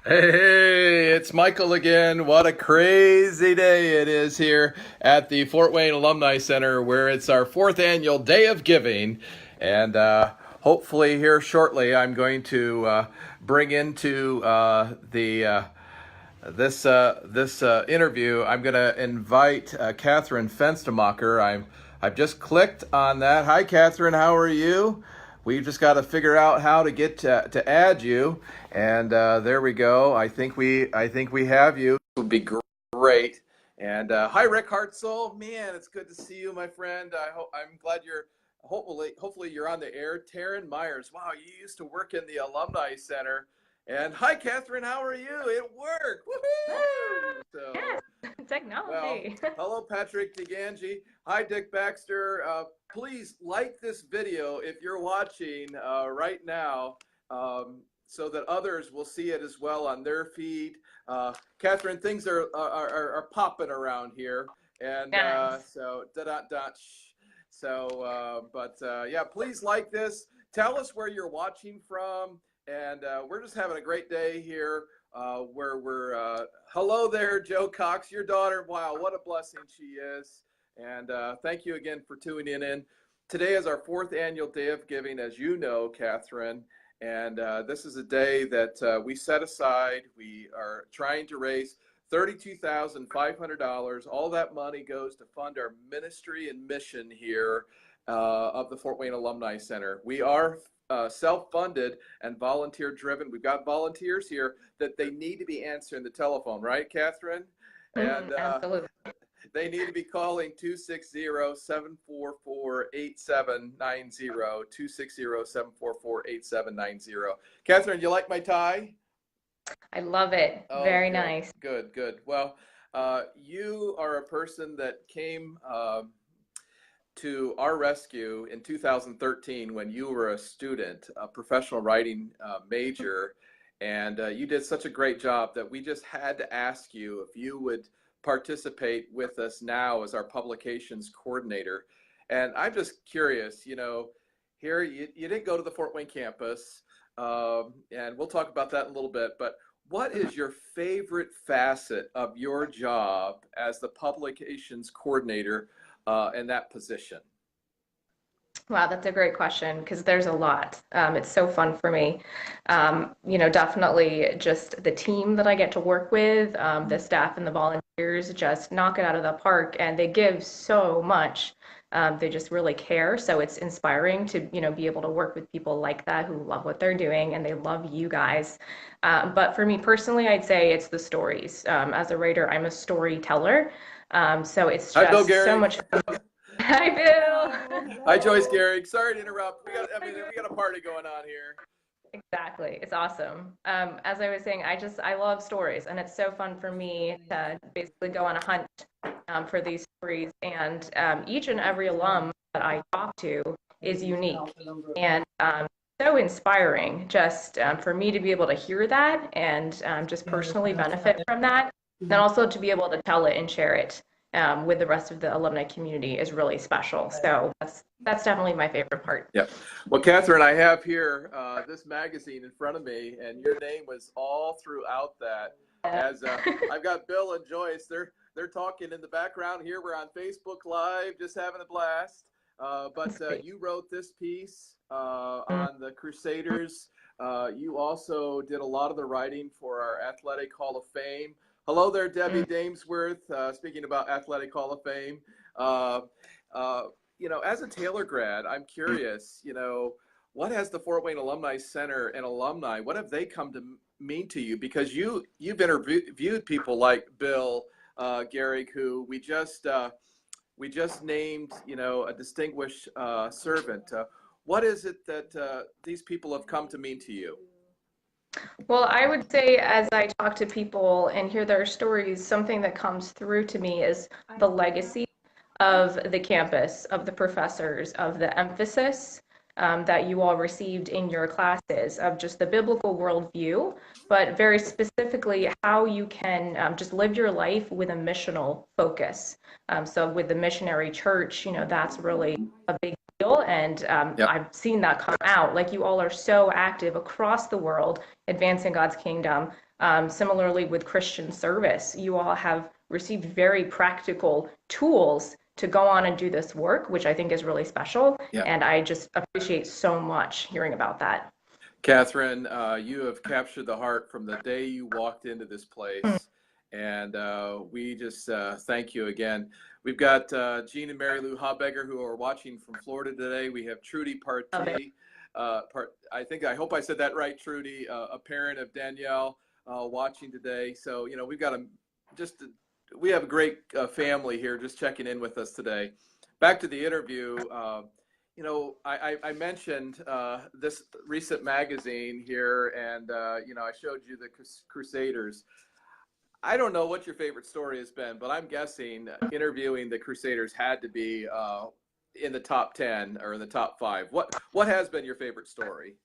Hey, it's Michael again. What a crazy day it is here at the Fort Wayne Alumni Center, where it's our fourth annual Day of Giving. And hopefully, here shortly, I'm going to bring into this interview. I'm going to invite Kathryn Fenstermacher. I've just clicked on that. Hi, Kathryn. How are you? We've just got to figure out how to get to add you, and there we go. I think we have you. It would be great. And hi, Rick Hartzell. Man, it's good to see you, my friend. I'm glad you're. Hopefully you're on the air. Taryn Myers. Wow, you used to work in the Alumni Center. And hi, Kathryn. How are you? It worked. Woohoo! So, Yes, well, technology. hello, Patrick DeGangi. Hi, Dick Baxter. Please like this video if you're watching right now, so that others will see it as well on their feed. Kathryn, things are popping around here, and Nice. so da da da. So, yeah, please like this. Tell us where you're watching from, and we're just having a great day here. Where we're hello there, Joe Cox, your daughter. Wow, what a blessing she is. And thank you again for tuning in. Today is our fourth annual Day of Giving, as you know, Kathryn. And this is a day that we set aside. We are trying to raise $32,500. All that money goes to fund our ministry and mission here of the Fort Wayne Alumni Center. We are self-funded and volunteer-driven. We've got volunteers here that they need to be answering the telephone, right, Kathryn? And Absolutely. they need to be calling 260-744-8790, 260-744-8790. Kathryn, you like my tie? I love it. Oh, Very good, nice. good, good. Well, you are a person that came to our rescue in 2013 when you were a student, a professional writing major, and you did such a great job that we just had to ask you if you would participate with us now as our publications coordinator. And I'm just curious, here you didn't go to the Fort Wayne campus, and we'll talk about that in a little bit, but what is your favorite facet of your job as the publications coordinator in that position? Wow, that's a great question because there's a lot. It's so fun for me. Definitely just the team that I get to work with, the staff and the volunteers just knock it out of the park and they give so much. They just really care. So it's inspiring to, be able to work with people like that who love what they're doing and they love you guys. But for me personally, I'd say it's the stories. As a writer, I'm a storyteller. So it's Hi, Bill just so Gehrig. much fun. Hi, Bill. Hi, Joyce Gehrig. Sorry to interrupt. We got a party going on here. Exactly. It's awesome. As I was saying, I love stories, and it's so fun for me to basically go on a hunt for these stories. And each and every alum that I talk to is unique and so inspiring just for me to be able to hear that and just personally benefit from that. Then also to be able to tell it and share it with the rest of the alumni community is really special. So that's definitely my favorite part. Yeah. Well, Kathryn, I have here this magazine in front of me, and your name was all throughout that. As I've got Bill and Joyce, they're talking in the background here. We're on Facebook Live, just having a blast. But you wrote this piece on the Crusaders. You also did a lot of the writing for our Athletic Hall of Fame. Hello there, Debbie Damesworth. Speaking about Athletic Hall of Fame. Uh, as a Taylor grad, I'm curious, what has the Fort Wayne Alumni Center and alumni, what have they come to mean to you? Because you've interviewed people like Bill Gehrig, who we just named, a distinguished servant. What is it that these people have come to mean to you? Well, I would say as I talk to people and hear their stories, something that comes through to me is the legacy of the campus, of the professors, of the emphasis that you all received in your classes, of just the biblical worldview, but very specifically how you can just live your life with a missional focus. So with the missionary church, that's really a big deal. And Yep. I've seen that come out. Like you all are so active across the world, advancing God's kingdom. Similarly with Christian service, you all have received very practical tools to go on and do this work, which I think is really special. Yeah. And I just appreciate so much hearing about that. Kathryn, you have captured the heart from the day you walked into this place. And we just thank you again. We've got Jean and Mary Lou Hobegger who are watching from Florida today. We have Trudy Partee. I hope I said that right, Trudy, a parent of Danielle watching today. So, you know, we've got we have a great family here just checking in with us today. Back to the interview. You know, I mentioned this recent magazine here, and, you know, I showed you the Crusaders. I don't know what your favorite story has been, but I'm guessing interviewing the Crusaders had to be in the top 10 or in the top 5. What has been your favorite story?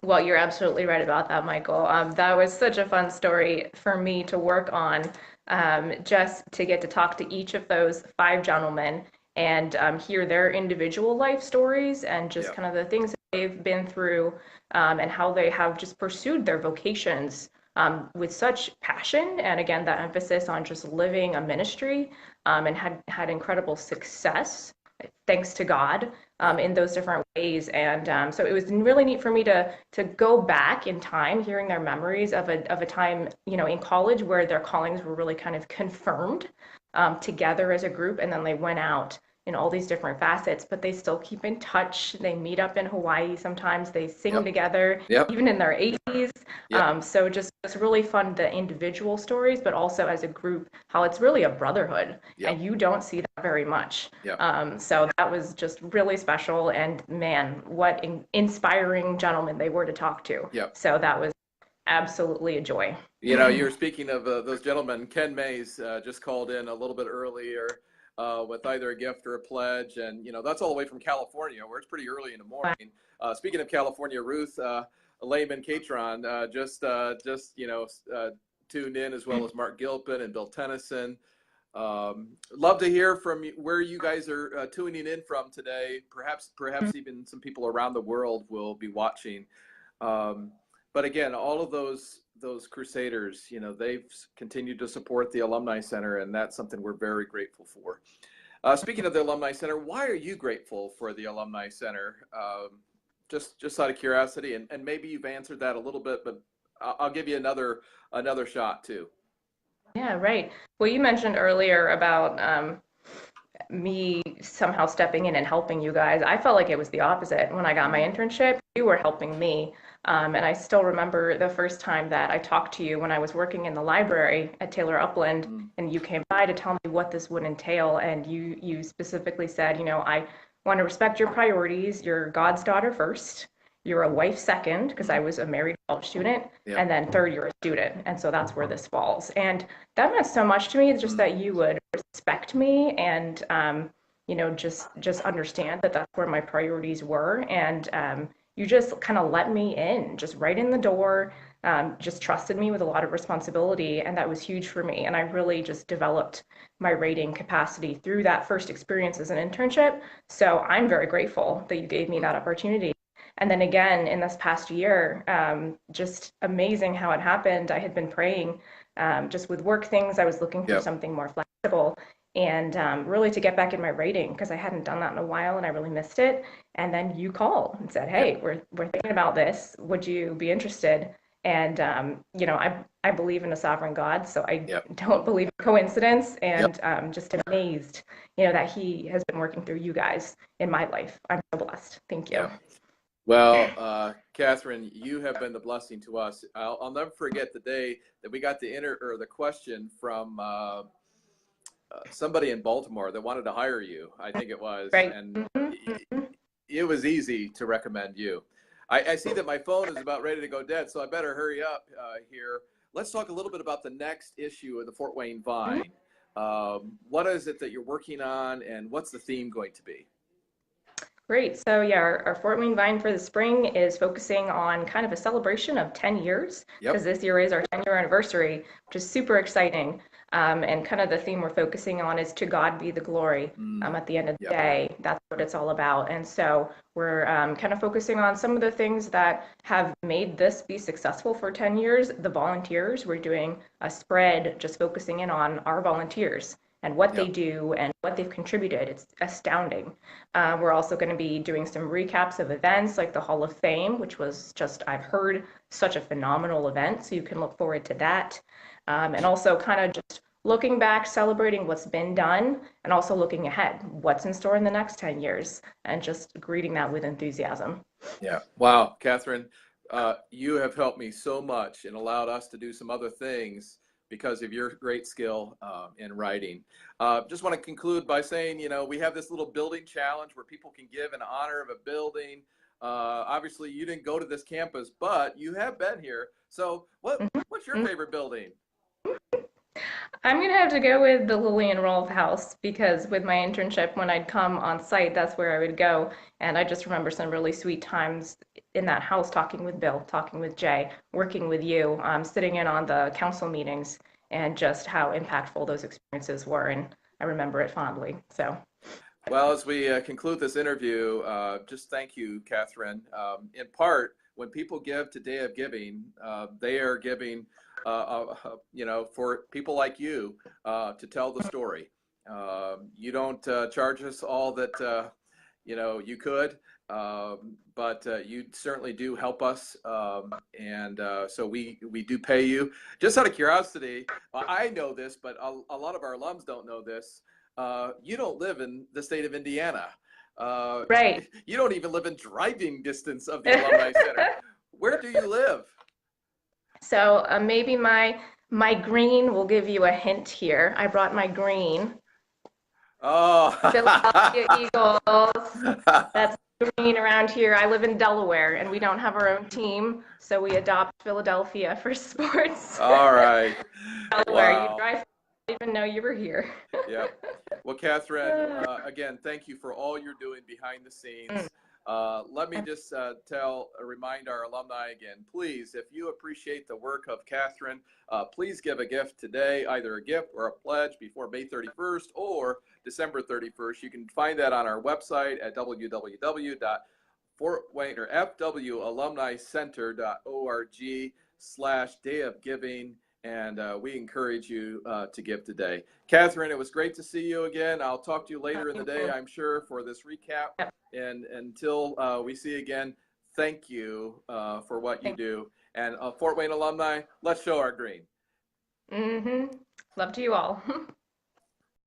Well, you're absolutely right about that, Michael. That was such a fun story for me to work on, just to get to talk to each of those 5 gentlemen and hear their individual life stories and just kind of the things that they've been through, and how they have just pursued their vocations with such passion. And again, that emphasis on just living a ministry, and had incredible success, thanks to God, in those different ways. And so it was really neat for me to go back in time, hearing their memories of a time, you know, in college where their callings were really kind of confirmed together as a group, and then they went out in all these different facets, but they still keep in touch. They meet up in Hawaii sometimes. They sing together, even in their 80s. So just it's really fun, the individual stories, but also as a group, how it's really a brotherhood, and you don't see that very much. So that was just really special, and man, what inspiring gentlemen they were to talk to. So that was absolutely a joy. You know, you're speaking of those gentlemen. Ken Mays just called in a little bit earlier with either a gift or a pledge, and you know that's all the way from California, where it's pretty early in the morning. Speaking of California, Ruth Layman Catron just you know tuned in, as well as Mark Gilpin and Bill Tennyson. Love to hear from where you guys are tuning in from today. Perhaps even some people around the world will be watching. But again, all of those Crusaders, you know, they've continued to support the Alumni Center, and that's something we're very grateful for. Speaking of the Alumni Center, why are you grateful for the Alumni Center? Just out of curiosity, and maybe you've answered that a little bit, but I'll give you another shot too. Yeah, right. Well, you mentioned earlier about me somehow stepping in and helping you guys. I felt like it was the opposite. When I got my internship, you were helping me. And I still remember the first time that I talked to you when I was working in the library at Taylor Upland, and you came by to tell me what this would entail. And you specifically said, you know, I want to respect your priorities. You're God's daughter first. You're a wife second, because I was a married college student, and then third, you're a student. And so that's where this falls. And that meant so much to me, just that you would respect me and, you know, just understand that that's where my priorities were. And you just kind of let me in, just right in the door, just trusted me with a lot of responsibility. And that was huge for me. And I really just developed my rating capacity through that first experience as an internship. So I'm very grateful that you gave me that opportunity. And then again, in this past year, just amazing how it happened. I had been praying just with work things. I was looking for something more flexible, and really to get back in my rating, because I hadn't done that in a while and I really missed it. And then you called and said, hey, we're thinking about this. Would you be interested? And, you know, I believe in a sovereign God, so I don't believe in coincidence, and just amazed, you know, that he has been working through you guys in my life. I'm so blessed. Thank you. Well, Kathryn, you have been the blessing to us. I'll never forget the day that we got the question from somebody in Baltimore that wanted to hire you, I think it was. Right. And it was easy to recommend you. I see that my phone is about ready to go dead, so I better hurry up here. Let's talk a little bit about the next issue of the Fort Wayne Vine. What is it that you're working on, and what's the theme going to be? Great. So yeah, our Fort Wayne Vine for the spring is focusing on kind of a celebration of 10 years, because Yep. this year is our 10-year anniversary, which is super exciting. And kind of the theme we're focusing on is to God be the glory. Mm, At the end of the yep. day, that's what it's all about. And so we're kind of focusing on some of the things that have made this be successful for 10 years. The volunteers, we're doing a spread just focusing in on our volunteers and what they Yep. do and what they've contributed. It's astounding. We're also going to be doing some recaps of events like the Hall of Fame, which was just, I've heard, such a phenomenal event. So you can look forward to that. And also kind of just looking back, celebrating what's been done, and also looking ahead, what's in store in the next 10 years, and just greeting that with enthusiasm. Yeah. Wow, Kathryn, you have helped me so much and allowed us to do some other things because of your great skill in writing. Just want to conclude by saying, we have this little building challenge where people can give in honor of a building. Obviously, you didn't go to this campus, but you have been here. So, what's your favorite building? I'm gonna have to go with the Lillian Rolfe house because with my internship, when I'd come on site, that's where I would go. And I just remember some really sweet times in that house talking with Bill, talking with Jay, working with you, sitting in on the council meetings, and just how impactful those experiences were. And I remember it fondly. So, Well, as we conclude this interview, just thank you, Kathryn. In part, when people give to Day of Giving, they are giving, for people like you to tell the story. You don't charge us all that, you could, but you certainly do help us. And so we do pay you. Just out of curiosity, I know this, but a lot of our alums don't know this. You don't live in the state of Indiana. Uh, right. you don't even live in driving distance of the Alumni Center. Where do you live? So maybe my green will give you a hint here. I brought my green. Oh. Philadelphia Eagles. That's green around here. I live in Delaware and we don't have our own team, so we adopt Philadelphia for sports. All right. Delaware, you Wow. drive, I didn't even know you were here. Yeah. Well, Kathryn, again, thank you for all you're doing behind the scenes. Let me just remind our alumni again, please, if you appreciate the work of Kathryn, please give a gift today, either a gift or a pledge before May 31st or December 31st. You can find that on our website at www.fortwaynealumnicenter.org/Day of Giving. And we encourage you to give today. Kathryn, it was great to see you again. I'll talk to you later in the day, I'm sure, for this recap. And until we see you again, thank you for what you do. And Fort Wayne alumni, let's show our green. Love to you all.